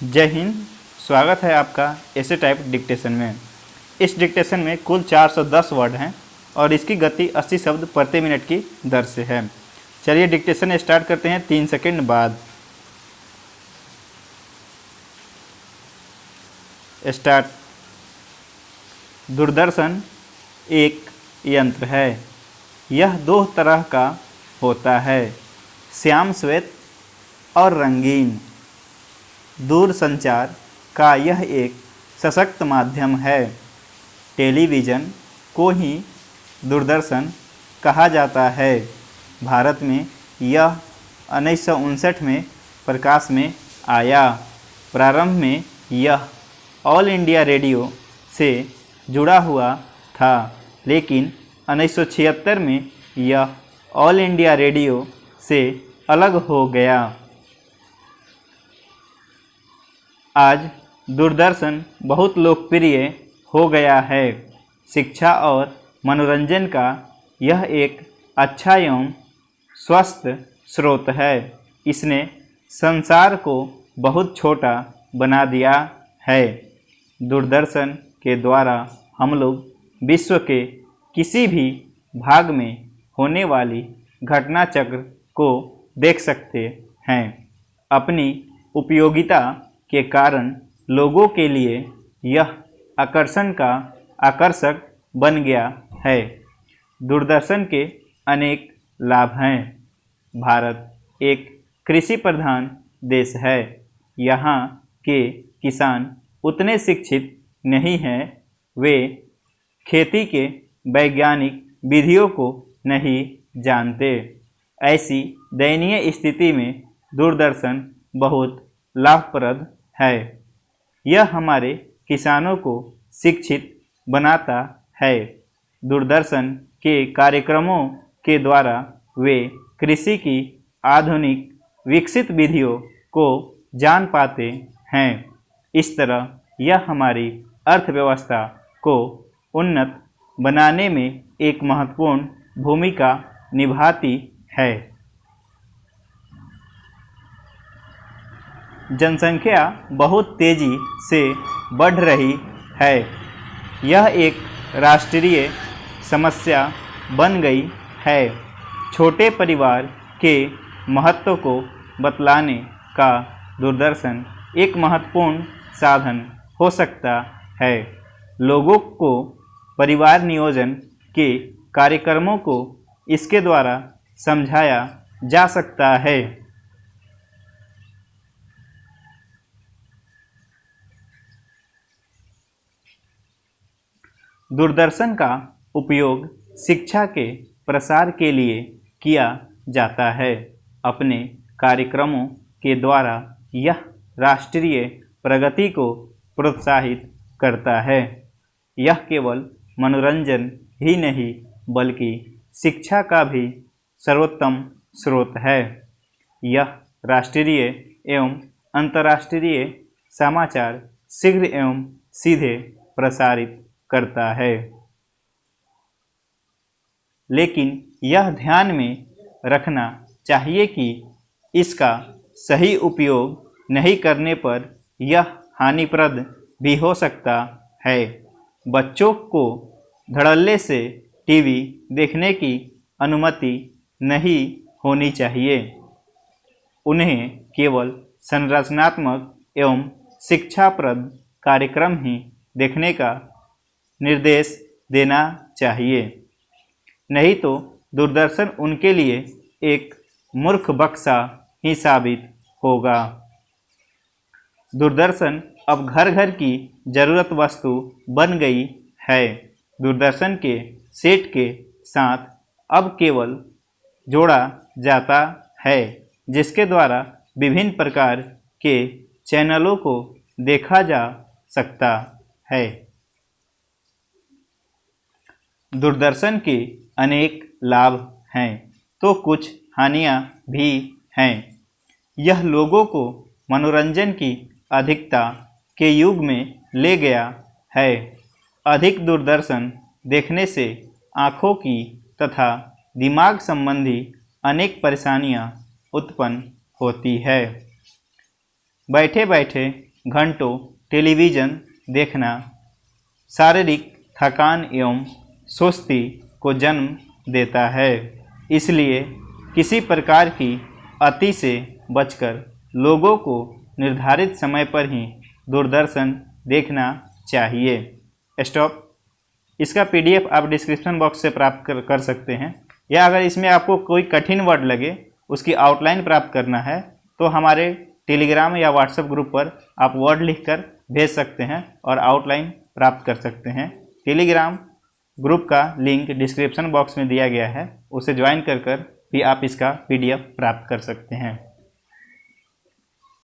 जय हिंद। स्वागत है आपका ऐसे टाइप डिक्टेशन में। इस डिक्टेशन में कुल 410 वर्ड हैं और इसकी गति 80 शब्द प्रति मिनट की दर से है। चलिए डिक्टेशन स्टार्ट करते हैं 3 सेकंड बाद। स्टार्ट। दूरदर्शन एक यंत्र है। यह दो तरह का होता है, श्याम श्वेत और रंगीन। दूरसंचार का यह एक सशक्त माध्यम है। टेलीविज़न को ही दूरदर्शन कहा जाता है। भारत में यह 1959 में प्रकाश में आया। प्रारंभ में यह ऑल इंडिया रेडियो से जुड़ा हुआ था, लेकिन 1976 में यह ऑल इंडिया रेडियो से अलग हो गया। आज दूरदर्शन बहुत लोकप्रिय हो गया है। शिक्षा और मनोरंजन का यह एक अच्छा एवं स्वस्थ स्रोत है। इसने संसार को बहुत छोटा बना दिया है। दूरदर्शन के द्वारा हम लोग विश्व के किसी भी भाग में होने वाली घटना चक्र को देख सकते हैं। अपनी उपयोगिता के कारण लोगों के लिए यह आकर्षण का आकर्षक बन गया है। दूरदर्शन के अनेक लाभ हैं। भारत एक कृषि प्रधान देश है। यहाँ के किसान उतने शिक्षित नहीं हैं। वे खेती के वैज्ञानिक विधियों को नहीं जानते। ऐसी दयनीय स्थिति में दूरदर्शन बहुत लाभप्रद है। यह हमारे किसानों को शिक्षित बनाता है। दूरदर्शन के कार्यक्रमों के द्वारा वे कृषि की आधुनिक विकसित विधियों को जान पाते हैं। इस तरह यह हमारी अर्थव्यवस्था को उन्नत बनाने में एक महत्वपूर्ण भूमिका निभाती है। जनसंख्या बहुत तेज़ी से बढ़ रही है। यह एक राष्ट्रीय समस्या बन गई है। छोटे परिवार के महत्व को बतलाने का दूरदर्शन एक महत्वपूर्ण साधन हो सकता है। लोगों को परिवार नियोजन के कार्यक्रमों को इसके द्वारा समझाया जा सकता है। दूरदर्शन का उपयोग शिक्षा के प्रसार के लिए किया जाता है। अपने कार्यक्रमों के द्वारा यह राष्ट्रीय प्रगति को प्रोत्साहित करता है। यह केवल मनोरंजन ही नहीं बल्कि शिक्षा का भी सर्वोत्तम स्रोत है। यह राष्ट्रीय एवं अंतर्राष्ट्रीय समाचार शीघ्र एवं सीधे प्रसारित करता है। लेकिन यह ध्यान में रखना चाहिए कि इसका सही उपयोग नहीं करने पर यह हानिप्रद भी हो सकता है। बच्चों को धड़ल्ले से टीवी देखने की अनुमति नहीं होनी चाहिए। उन्हें केवल संरचनात्मक एवं शिक्षाप्रद कार्यक्रम ही देखने का निर्देश देना चाहिए। नहीं तो दूरदर्शन उनके लिए एक मूर्ख बक्सा ही साबित होगा। दूरदर्शन अब घर घर की ज़रूरत वस्तु बन गई है। दूरदर्शन के सेट के साथ अब केवल जोड़ा जाता है, जिसके द्वारा विभिन्न प्रकार के चैनलों को देखा जा सकता है। दूरदर्शन के अनेक लाभ हैं तो कुछ हानियां भी हैं। यह लोगों को मनोरंजन की अधिकता के युग में ले गया है। अधिक दूरदर्शन देखने से आँखों की तथा दिमाग संबंधी अनेक परेशानियां उत्पन्न होती है। बैठे बैठे घंटों टेलीविज़न देखना शारीरिक थकान एवं सुस्ती को जन्म देता है। इसलिए किसी प्रकार की अति से बचकर लोगों को निर्धारित समय पर ही दूरदर्शन देखना चाहिए। स्टॉप। इसका PDF आप डिस्क्रिप्शन बॉक्स से प्राप्त कर सकते हैं, या अगर इसमें आपको कोई कठिन वर्ड लगे, उसकी आउटलाइन प्राप्त करना है, तो हमारे टेलीग्राम या व्हाट्सएप ग्रुप पर आप वर्ड लिखकर भेज सकते हैं और आउटलाइन प्राप्त कर सकते हैं। टेलीग्राम ग्रुप का लिंक डिस्क्रिप्शन बॉक्स में दिया गया है, उसे ज्वाइन कर भी आप इसका PDF प्राप्त कर सकते हैं।